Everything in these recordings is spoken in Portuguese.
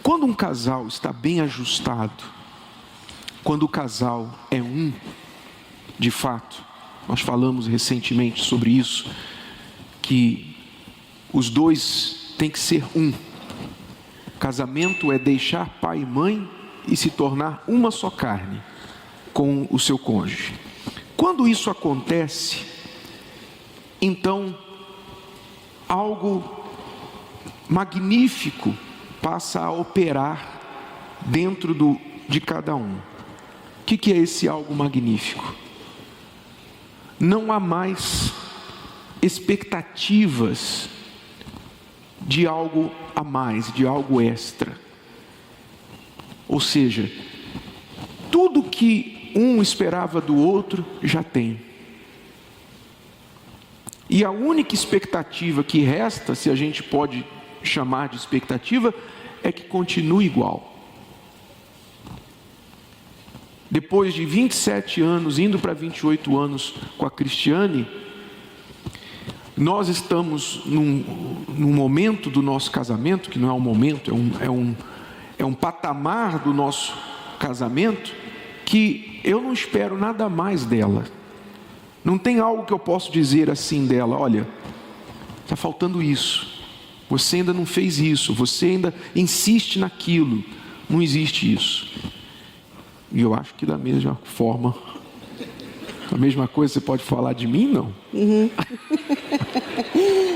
Quando um casal está bem ajustado, quando o casal é um, de fato, nós falamos recentemente sobre isso, que os dois têm que ser um. Casamento é deixar pai e mãe e se tornar uma só carne com o seu cônjuge. Quando isso acontece, então algo magnífico passa a operar dentro de cada um. O que é esse algo magnífico? Não há mais expectativas de algo a mais, de algo extra. Ou seja, tudo que um esperava do outro já tem. E a única expectativa que resta, se a gente pode chamar de expectativa, é que continue igual. Depois de 27 anos, indo para 28 anos com a Cristiane, nós estamos num momento do nosso casamento, que não é um momento, é um patamar do nosso casamento, que eu não espero nada mais dela. Não tem algo que eu possa dizer assim dela: olha, está faltando isso, você ainda não fez isso, você ainda insiste naquilo. Não existe isso. E eu acho que da mesma forma, a mesma coisa você pode falar de mim, não? Uhum.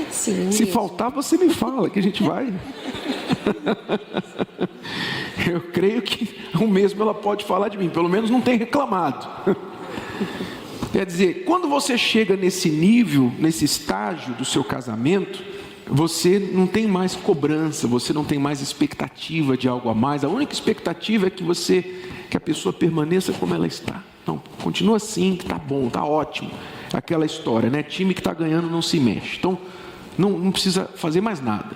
Sim, se faltar, você me fala, que a gente vai. Eu creio que o mesmo ela pode falar de mim, pelo menos não tem reclamado. Quer dizer, quando você chega nesse nível, nesse estágio do seu casamento, você não tem mais cobrança, você não tem mais expectativa de algo a mais. A única expectativa é que a pessoa permaneça como ela está. Não, continua assim, que está bom, está ótimo. Aquela história, né? Time que está ganhando não se mexe. Então, não precisa fazer mais nada.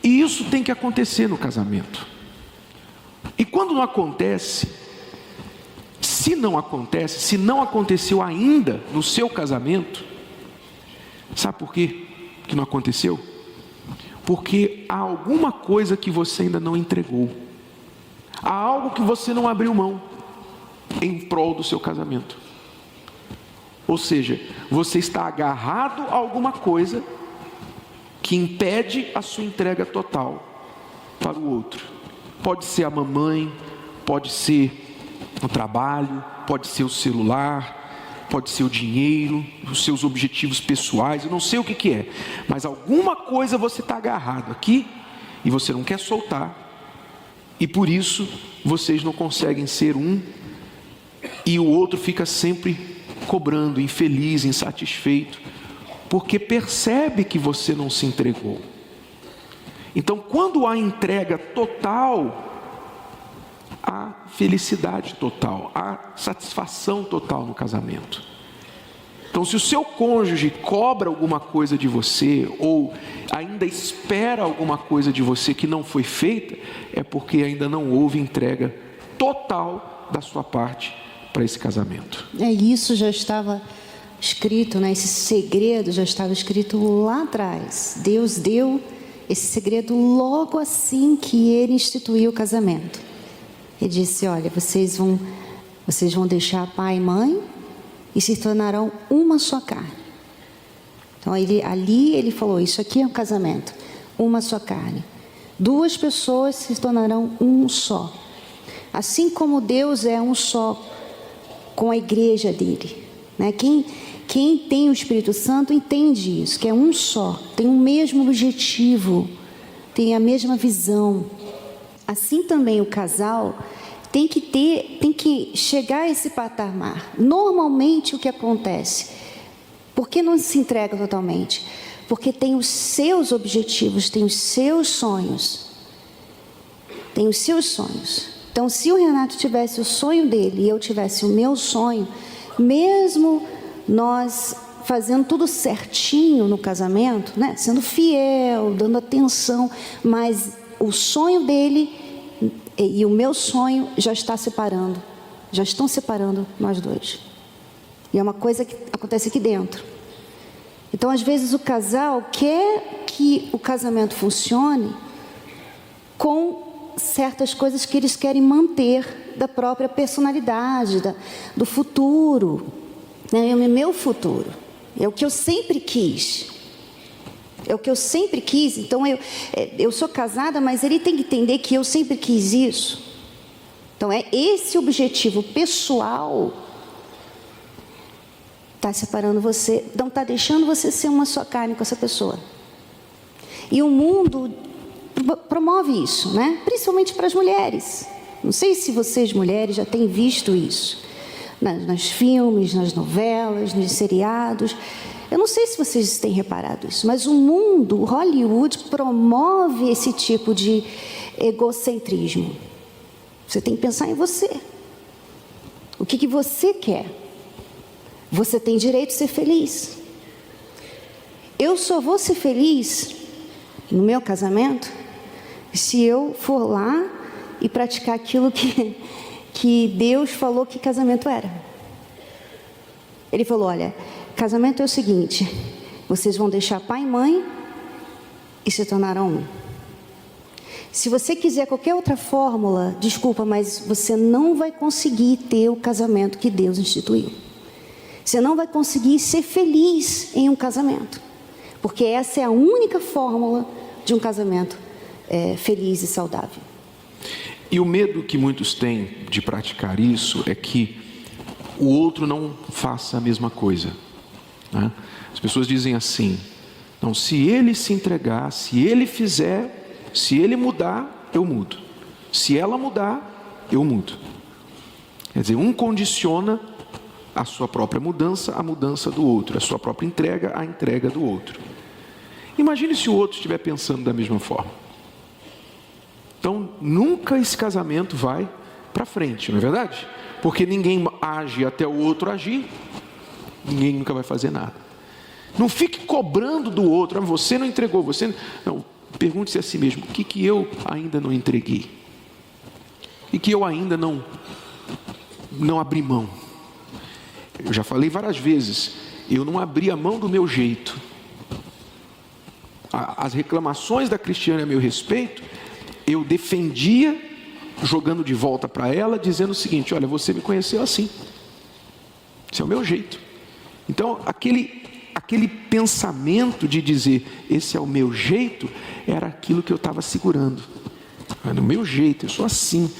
E isso tem que acontecer no casamento. E quando não acontece, se não aconteceu ainda no seu casamento, sabe por quê que não aconteceu? Porque há alguma coisa que você ainda não entregou. Há algo que você não abriu mão em prol do seu casamento. Ou seja, você está agarrado a alguma coisa que impede a sua entrega total para o outro. Pode ser a mamãe, pode ser o trabalho, pode ser o celular, pode ser o dinheiro, os seus objetivos pessoais, eu não sei o que é, mas alguma coisa você está agarrado aqui e você não quer soltar, e por isso vocês não conseguem ser um, e o outro fica sempre cobrando, infeliz, insatisfeito, porque percebe que você não se entregou. Então, quando há entrega total, há felicidade total, há satisfação total no casamento. Então, se o seu cônjuge cobra alguma coisa de você, ou ainda espera alguma coisa de você que não foi feita, é porque ainda não houve entrega total da sua parte para esse casamento. Isso já estava escrito, né? Esse segredo já estava escrito lá atrás. Deus deu esse segredo logo assim que Ele instituiu o casamento. Ele disse: olha, vocês vão deixar pai e mãe e se tornarão uma só carne. Então ali ele falou: isso aqui é um casamento, uma só carne. Duas pessoas se tornarão um só. Assim como Deus é um só com a igreja dele, né? Quem tem o Espírito Santo entende isso, que é um só, tem o mesmo objetivo, tem a mesma visão. Assim também o casal tem que chegar a esse patamar. Normalmente o que acontece? Por que não se entrega totalmente? Porque tem os seus objetivos, tem os seus sonhos. Tem os seus sonhos. Então, se o Renato tivesse o sonho dele e eu tivesse o meu sonho, mesmo nós fazendo tudo certinho no casamento, né? Sendo fiel, dando atenção, mas o sonho dele e o meu sonho já estão separando nós dois. E é uma coisa que acontece aqui dentro. Então, às vezes o casal quer que o casamento funcione com certas coisas que eles querem manter da própria personalidade, do futuro, né? É o meu futuro, é o que eu sempre quis. É o que eu sempre quis. Então eu sou casada, mas ele tem que entender que eu sempre quis isso. Então é esse objetivo pessoal está separando você, não está deixando você ser uma só carne com essa pessoa. E o mundo promove isso, né? Principalmente para as mulheres. Não sei se vocês mulheres já têm visto isso nos filmes, nas novelas, nos seriados. Eu não sei se vocês têm reparado isso, mas o mundo, Hollywood, promove esse tipo de egocentrismo. Você tem que pensar em você. O que você quer? Você tem direito de ser feliz. Eu só vou ser feliz no meu casamento se eu for lá e praticar aquilo que Deus falou que casamento era. Ele falou, olha, casamento é o seguinte, vocês vão deixar pai e mãe e se tornarão um. Se você quiser qualquer outra fórmula, desculpa, mas você não vai conseguir ter o casamento que Deus instituiu. Você não vai conseguir ser feliz em um casamento, porque essa é a única fórmula de um casamento feliz e saudável. E o medo que muitos têm de praticar isso é que o outro não faça a mesma coisa, né? As pessoas dizem assim, não, se ele se entregar, se ele fizer, se ele mudar, eu mudo. Se ela mudar, eu mudo. Quer dizer, um condiciona a sua própria mudança, a mudança do outro, a sua própria entrega, a entrega do outro. Imagine se o outro estiver pensando da mesma forma. Então, nunca esse casamento vai para frente, não é verdade? Porque ninguém age até o outro agir, ninguém nunca vai fazer nada. Não fique cobrando do outro, você não entregou, você não. Pergunte-se a si mesmo, o que eu ainda não entreguei? E que eu ainda não abri mão? Eu já falei várias vezes, eu não abri a mão do meu jeito. As reclamações da Cristiane a meu respeito, eu defendia, jogando de volta para ela, dizendo o seguinte, olha, você me conheceu assim. Esse é o meu jeito. Então, aquele pensamento de dizer, esse é o meu jeito, era aquilo que eu estava segurando. Era o meu jeito, eu sou assim.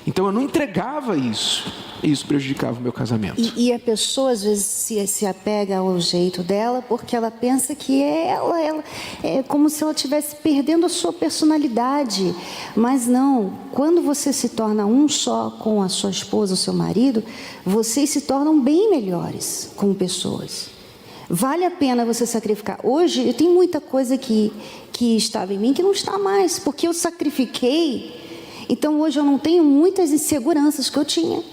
Então eu não entregava isso. E isso prejudicava o meu casamento. E a pessoa às vezes se apega ao jeito dela porque ela pensa que ela é como se ela estivesse perdendo a sua personalidade. Mas não, quando você se torna um só com a sua esposa, o seu marido, vocês se tornam bem melhores como pessoas. Vale a pena você sacrificar. Hoje eu tenho muita coisa que estava em mim que não está mais, porque eu sacrifiquei. Então hoje eu não tenho muitas inseguranças que eu tinha.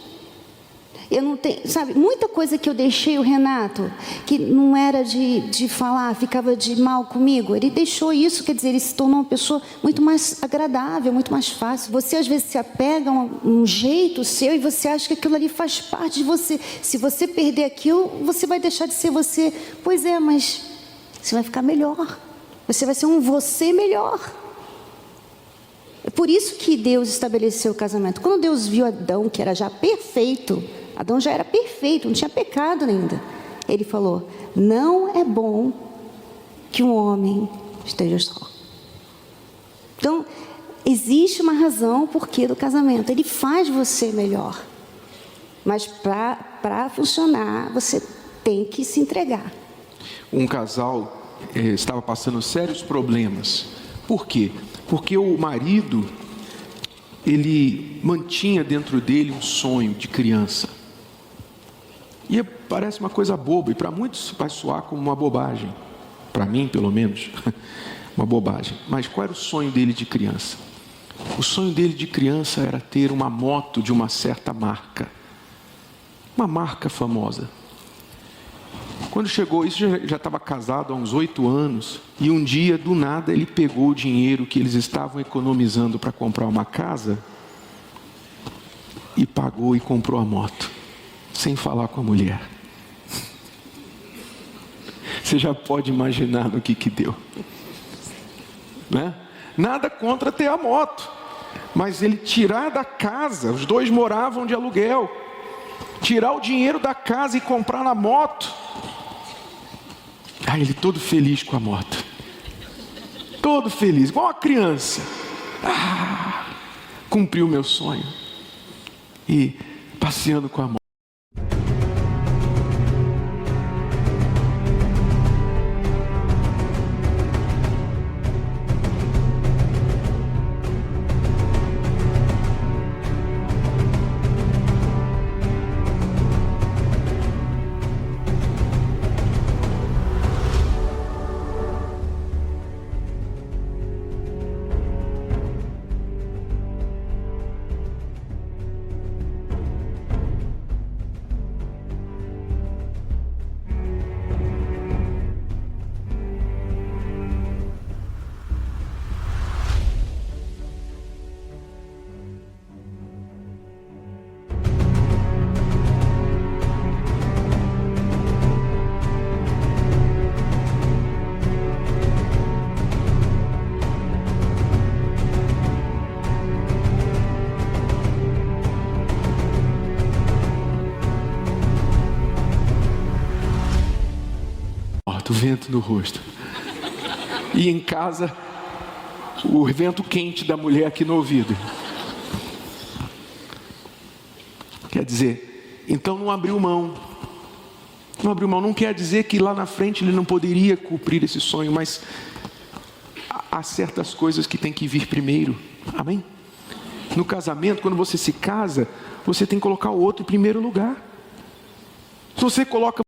Eu não tenho, sabe, muita coisa que eu deixei o Renato, que não era de falar, ficava de mal comigo. Ele deixou isso, quer dizer, ele se tornou uma pessoa muito mais agradável, muito mais fácil. Você às vezes se apega a um jeito seu e você acha que aquilo ali faz parte de você. Se você perder aquilo, você vai deixar de ser você. Pois é, mas você vai ficar melhor. Você vai ser um você melhor. É por isso que Deus estabeleceu o casamento. Quando Deus viu Adão, que era já perfeito, Adão já era perfeito, não tinha pecado ainda. Ele falou, não é bom que um homem esteja só. Então, existe uma razão porquê do casamento. Ele faz você melhor. Mas para funcionar, você tem que se entregar. Um casal estava passando sérios problemas. Por quê? Porque o marido, ele mantinha dentro dele um sonho de criança. E parece uma coisa boba, e para muitos vai soar como uma bobagem. Para mim, pelo menos, uma bobagem. Mas qual era o sonho dele de criança? O sonho dele de criança era ter uma moto de uma certa marca. Uma marca famosa. Quando chegou, isso já estava casado há uns 8 anos, e um dia, do nada, ele pegou o dinheiro que eles estavam economizando para comprar uma casa, e pagou e comprou a moto, sem falar com a mulher. Você já pode imaginar no que deu, né? Nada contra ter a moto, mas ele tirar da casa, os dois moravam de aluguel, tirar o dinheiro da casa e comprar na moto. Aí ele todo feliz com a moto, todo feliz, igual uma criança. Cumpriu o meu sonho. E passeando com a moto. O vento no rosto. E em casa, o vento quente da mulher aqui no ouvido. Quer dizer, então não abriu mão. Não abriu mão. Não quer dizer que lá na frente ele não poderia cumprir esse sonho, mas há certas coisas que tem que vir primeiro. Amém? No casamento, quando você se casa, você tem que colocar o outro em primeiro lugar. Se você coloca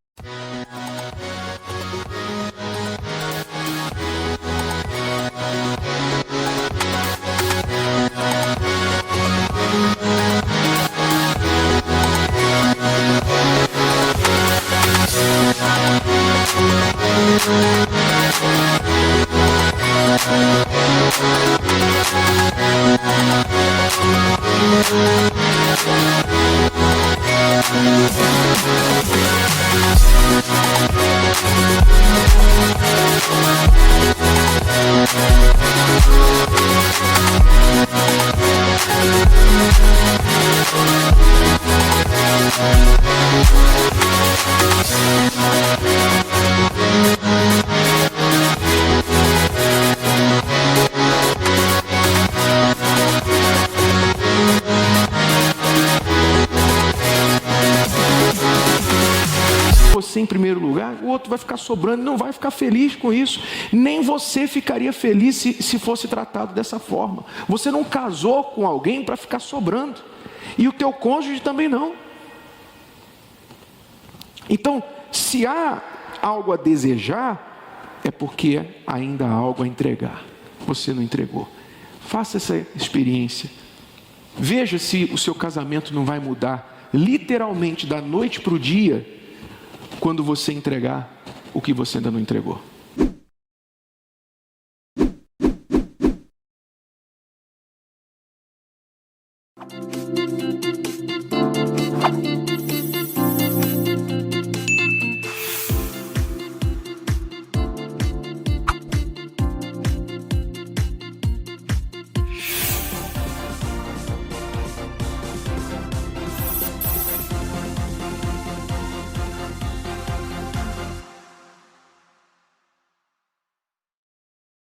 você em primeiro lugar, o outro vai ficar sobrando, não vai ficar feliz com isso. Nem você ficaria feliz se fosse tratado dessa forma. Você não casou com alguém para ficar sobrando, e o teu cônjuge também não. Então, se há algo a desejar, é porque ainda há algo a entregar. Você não entregou. Faça essa experiência. Veja se o seu casamento não vai mudar literalmente da noite para o dia, quando você entregar o que você ainda não entregou.